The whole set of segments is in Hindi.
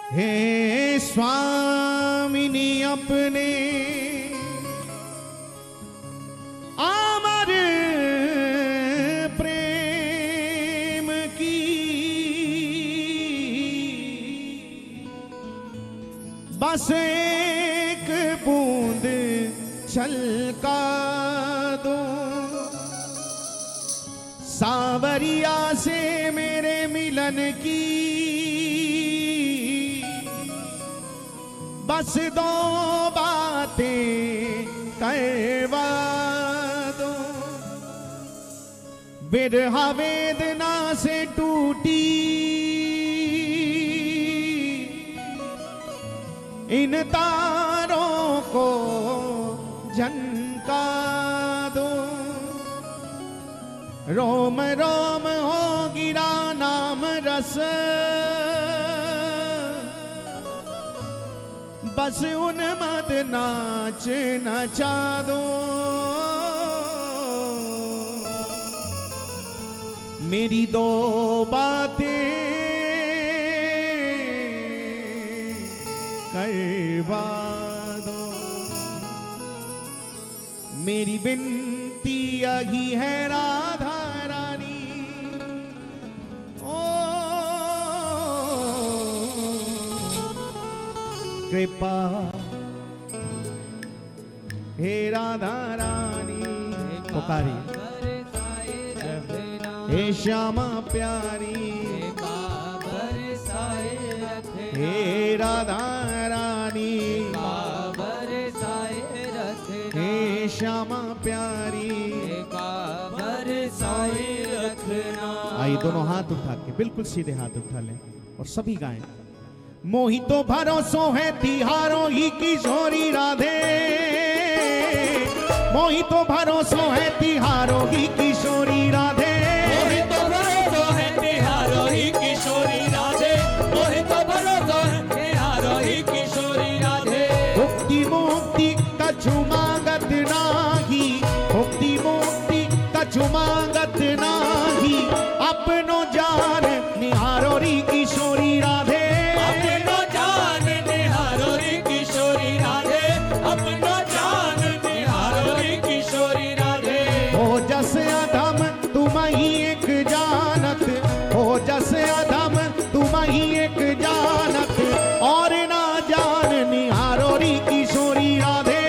हे स्वामिनी अपने अमर प्रेम की बस एक बूंद छलका दो, सावरिया से मेरे मिलन की बस दो बातें करवा दो। विरहा वेदना से टूटी इन तारों को झनका दो, रोम रोम हो गिरा नाम रस, बस उन्मद नाच नचा दो। मेरी दो बातें करवा दो, मेरी विनती यही है राधा रानी। ओ कृपा हे राधा रानी, पुकारी हे श्यामा प्यारी, हे राधा रानी, हे श्यामा प्यारी, आइए दोनों हाथ उठा के बिल्कुल सीधे हाथ उठा लें और सभी गाएं। मोही तो भरोसों है तिहारों ही किशोरी राधे, मोही तो भरोसों है तिहारों ही किशोरी राधे, मोही तो भरोसों है तिहारों ही किशोरी राधे, मोही तो भरोसों है तिहारों ही किशोरी राधे। मुक्ति मुक्ति कछु मांगत नाही, मुक्ति मुक्ति कछु मांगत नाही, अपनो जान निहारो री किशोरी राधे, अपनो जान निहारो री किशोरी राधे, अपनो जान निहारो री किशोरी राधे। हो जस अधम तुम ही एक जानत, हो जस अधम तुम ही एक जानत, और ना जान निहारो री किशोरी राधे,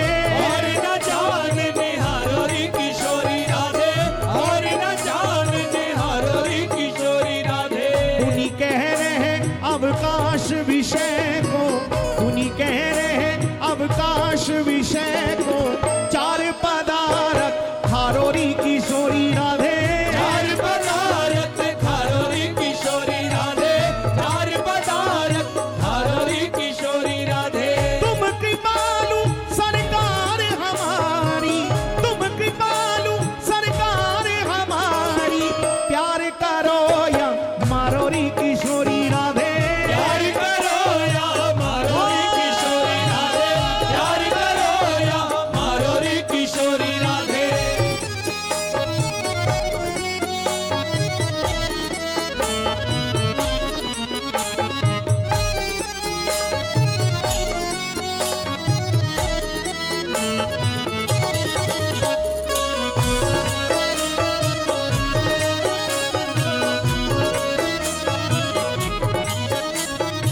और न जान निहारो री किशोरी राधे, और न जान निहारो री किशोरी राधे। उन्हीं कह रहे अवकाश विषय को, उन्हीं कह रहे अवकाश विषय को, चार पदार्थ खारो री किशोरी राधे, चार पदार्थ खारो री किशोरी राधे, चार पदार्थ खारो री किशोरी राधे। तुम कृपालु सरकार हमारी, तुम कृपालु सरकार हमारी, प्यार करो या मारो री किशोरी राधे, प्यार करो या मारो री किशोरी राधे, प्यार करो या मारो री किशोरी राधे।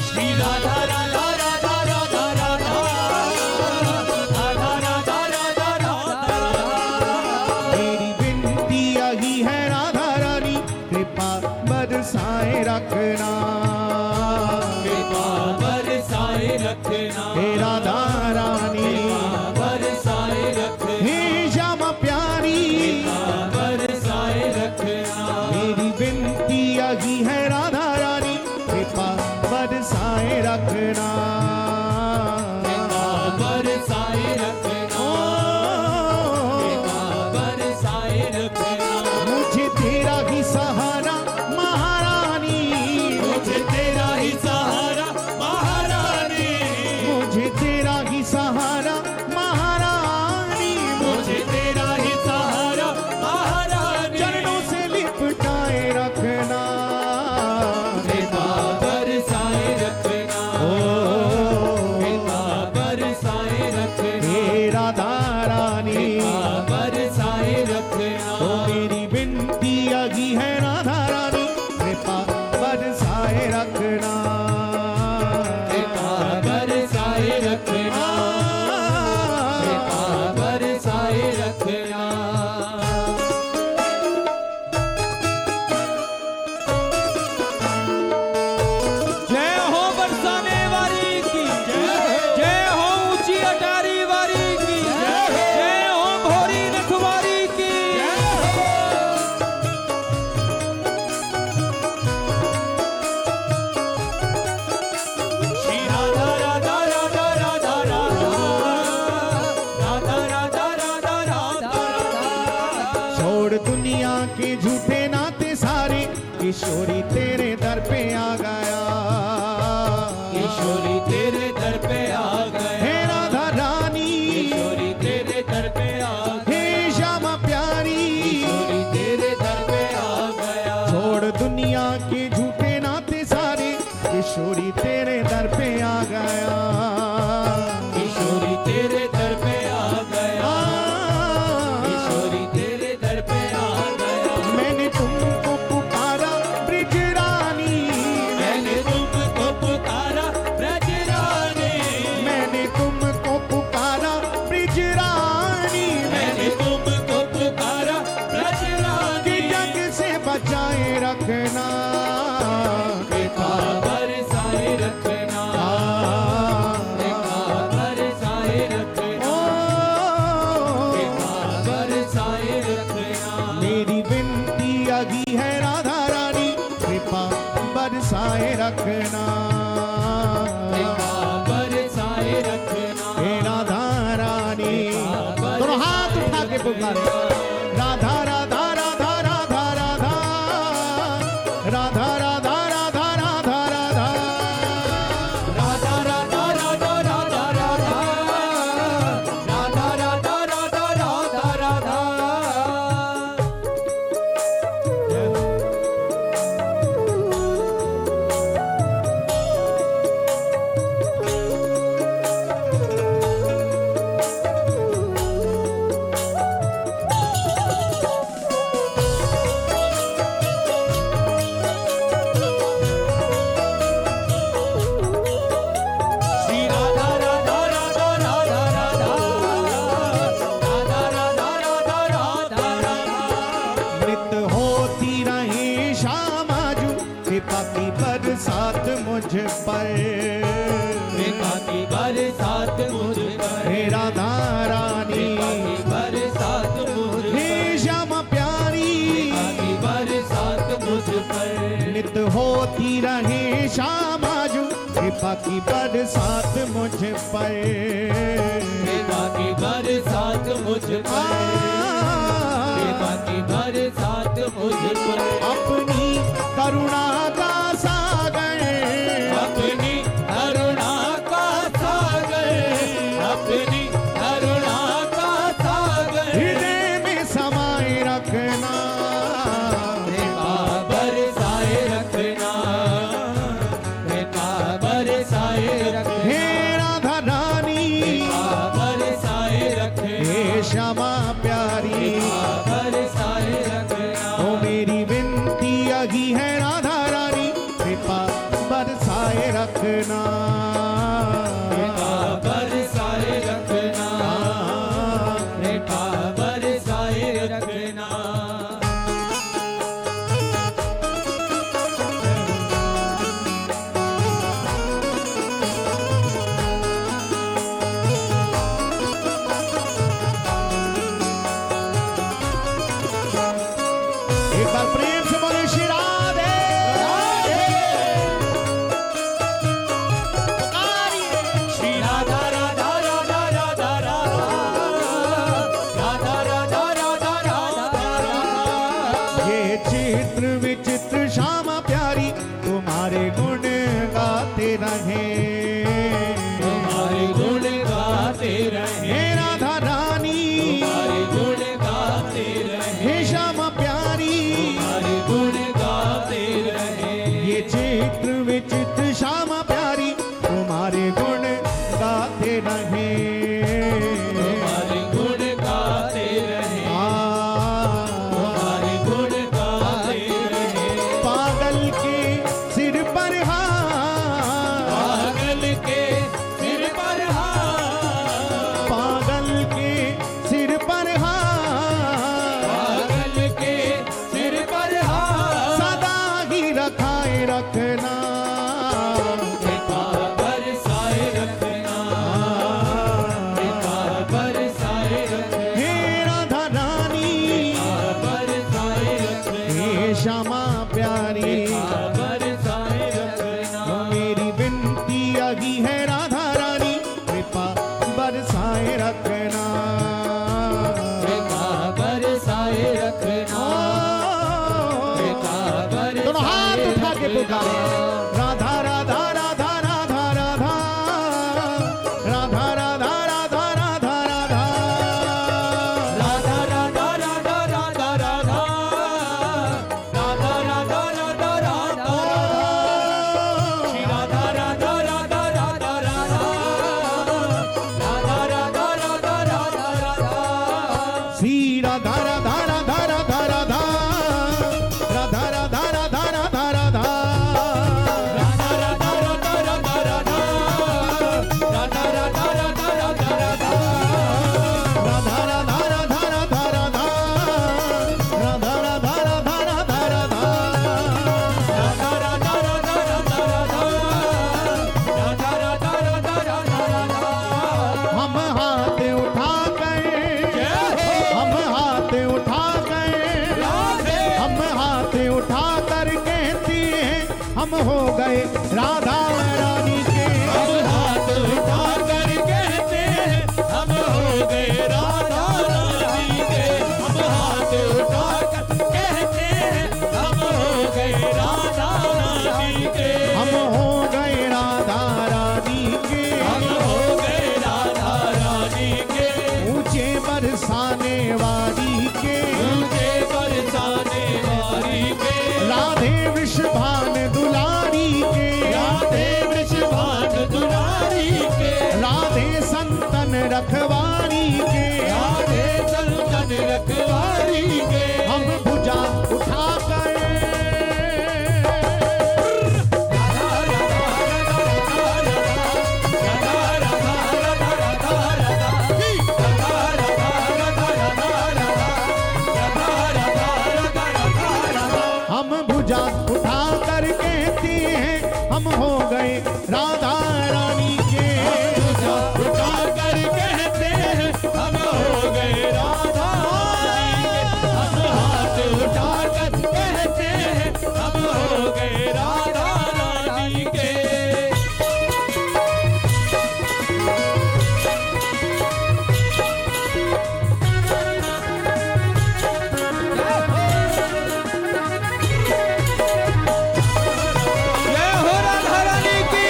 श्री राधा राधा राधा राधा राधा, राधा राधा राधा राधा राधा। मेरी विनती यही है राधा रानी, कृपा बरसाए रखना, कृपा बरसाए रखना, हे राधा रानी, कृपा बरसाए रखना, हे श्यामा प्यारी, कृपा बरसाए रखना। मेरी विनती यही है राधा रानी, कृपा बरसाए रखना, कृपा बरसाए रखना, कृपा बरसाए रखना। मुझे तेरा ही सहारा महारानी, मुझे तेरा ही सहारा महारानी, मुझे तेरा ही सहारा महारानी, मुझे तेरा ही सहारा महारानी। चरणों से लिपटाए रखना, कृपा बरसाए रखना, ओ के झूठे नाते सारे, किशोरी तेरे दर पे आ गया। किशोरी तेरे दर पे आ गया। हे राधा रानी, किशोरी तेरे दर पे आ गया। हे श्यामा प्यारी, किशोरी तेरे दर पे आ गया। छोड़ दुनिया के झूठे नाते सारे, किशोरी तेरे दर पे आ गया। किशोरी तेरे दर पे आ गया। किशोरी तेरे दर पे आ गया। मैंने तुमको पुकारा ब्रिज रानी, मैंने तुमको पुकारा ब्रज रानी। मैंने तुमको पुकारा ब्रिज रानी, मैंने तुमको पुकारा ब्रज रानी। कि जग से बचाए रखना, कृपा बरसाए रखना। कृपा बरसाए रखना। कृपा बरसाए रखना। मेरी विनती आगी है राधा रानी, कृपा बरसाए रखना। कृपा बरसाए रखना। हे राधा रानी, दोनों हाथ उठा के पुकारे, राधा राधा राधा राधा राधा, राधा राधा राधा राधा राधा, राधा राधा राधा राधा राधा। राधा राधा राधा राधा राधा। श्री राधा राधा राधा राधा राधा। राधा राधा राधा राधा राधा। मृत होती रहे शामाजू, कृपा की बरसात मुझ पर। कृपा की बरसात मुझ पर। हे राधा रानी, कृपा की बरसात मुझ हे पर। श्यामा प्यारी, कृपा की बरसात मुझ पर। नित होती रहे शामाजू, कृपा की बरसात मुझ पर। कृपा की बरसात मुझ पर। कृपा की बरसात मुझ पर। अपनी करुणा का सागर, अपनी करुणा का सागर। अपनी करुणा का सागर। हृदय में समाये रखना, कृपा बरसाए रखना। कृपा बरसाए रखना। हे राधा रानी, कृपा बरसाए रखना। हे श्यामा प्यारी, कृपा बरसाए रखना। ओ मेरी विनती आगी है राधा रानी, कृपा बरसाए रखना। कृपा बरसाए रखना। कृपा बरसाए रखना। एक बार प्रेम से बोले श्री राधे पुकारिए। श्री राधा राधा राधा राधा राधा। राधा राधा राधा राधा राधा। ये चित्र विचित्र श्यामा प्यारी, तुम्हारे गुण गाते रहे। तुम्हारे गुण गाते रहे। हे राधा रानी, तुम्हारे गुण गाते रहे। हे श्यामा प्यारी, तुम्हारे गुण गाते रहे। ये चित्र विचित्र श्यामा प्यारी, तुम्हारे गुण गाते रहे। तुम्हारे गुण गाते रहे। तुम्हारे गुण गाते रहे। पागल के सिर पर हाथ, पागल के सिर पर हाथ। पागल के सिर पर हाथ, पागल के सिर पर हाथ। सदा ही रखाए रखना। कृपा बरसाए रखना। कृपा बरसाए रखना। हे राधा रानी, कृपा बरसाए रखना। हे श्यामा प्यारी, कृपा बरसाए रखना। मेरी विनती आगी है राधा रानी, कृपा बरसाए रखना। कृपा बरसाए रखना। हो गए राधा रानी के। हम हाथ उठा कर कहते हैं हम हो गए राधा रानी के। हम हाथ उठा कर कहते हैं हम हो गए राधा रानी के। हम हो गए राधा रानी के। हम हो गए राधा रानी के। ऊंचे बरसाने वाली के। ऊंचे बरसाने वाली के। राधे वृषभान दुलारी के। राधे वृषभान दुलारी के। राधे संतन रखवारी के। राधे संतन रखवारी के। हम भुजा उठा कर हम भुजा उठा कर कहते हैं हम हो गए राधा रानी के। भुजा उठा कर कहते हैं हम हो गए राधा रानी के। हम हाथ उठा कर कहते हैं हम हो गए राधा रानी के। जय हो राधा रानी की।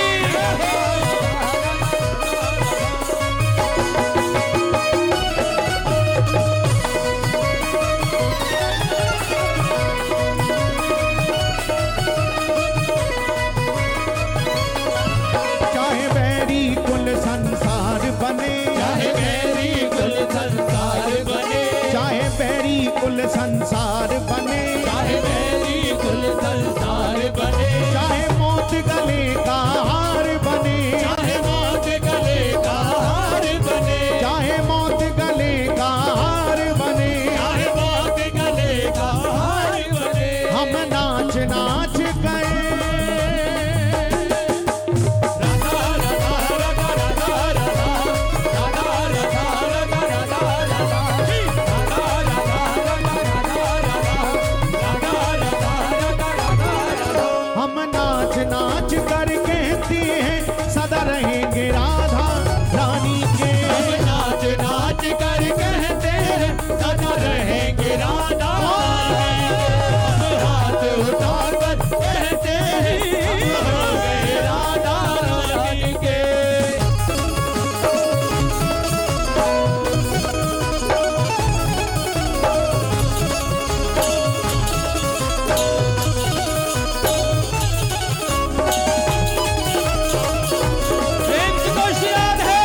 चाहे बैरी कुल संसार बने। चाहे मेरी कुल संसार बने। चाहे बैरी कुल संसार बने। चाहे मेरी कुल संसार बने। चाहे मौत गले का हार बने। चाहे मौत गले का हार बने। चाहे मौत गले का हार बने। चाहे मौत गले का हार बने। हम नाच नाच गए। राधा राधा राधा राधा राधा राधा राधा राधा राधा राधा हम नाच नाच कर कहते हैं सदा रहेंगे राधा रानी के। हम नाच नाच कर कहते हैं सदा रहेंगे राधा रानी के। हम हाथ उठा कर कहते हैं हम हो गए राधा रानी के। प्रेम की कोशियात है।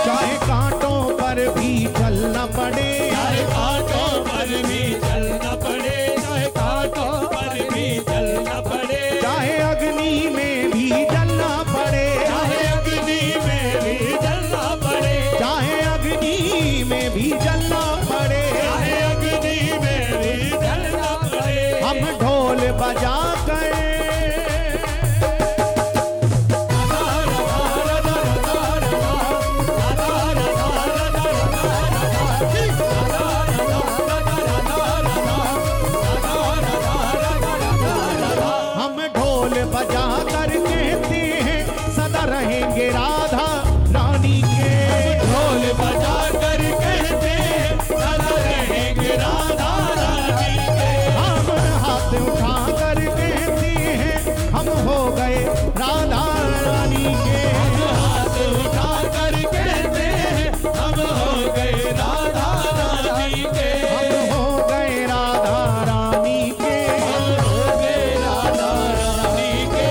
चाहे कांटों पर भी चलना पड़े। चाहे कांटों पर भी चलना पड़े। चाहे कांटों पर भी चलना पड़े। चाहे अग्नि में भी जलना पड़े। चाहे अग्नि में भी जलना पड़े। चाहे अग्नि में भी जलना पड़े। चाहे अग्नि में भी जलना पड़े। हम ढोल बजा कर हम ढोल बजा कर कहते हैं सदा रहेंगे राधा रानी के। ढोल बजा कर कहते हैं सदा रहेंगे राधा रानी के। हम हाथ उठा कर कहते हैं हम हो गए राधा रानी के। हम हाथ उठा कर कहते हैं हम हो गए राधा रानी के। हम हो गए राधा रानी के। हम हो गए राधा रानी के।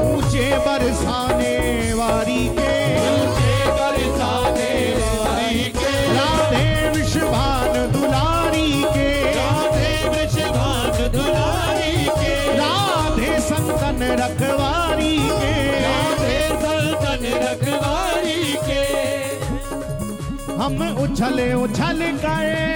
ऊंचे बरसाने वारी के। ऊंचे बरसाने वाली के। राधे विषभान दुलारी के। राधे वृषभान दुलारी के। राधे संतन रखवारी के। राधे संतन रखवारी के। हम उछल उछल गए।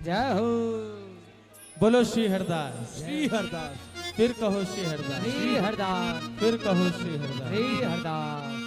जय हो। बोलो श्री हरदास। श्री हरदास। फिर कहो श्री हरदास। श्री हरदास। फिर कहो श्री हरदास। श्री हरदास।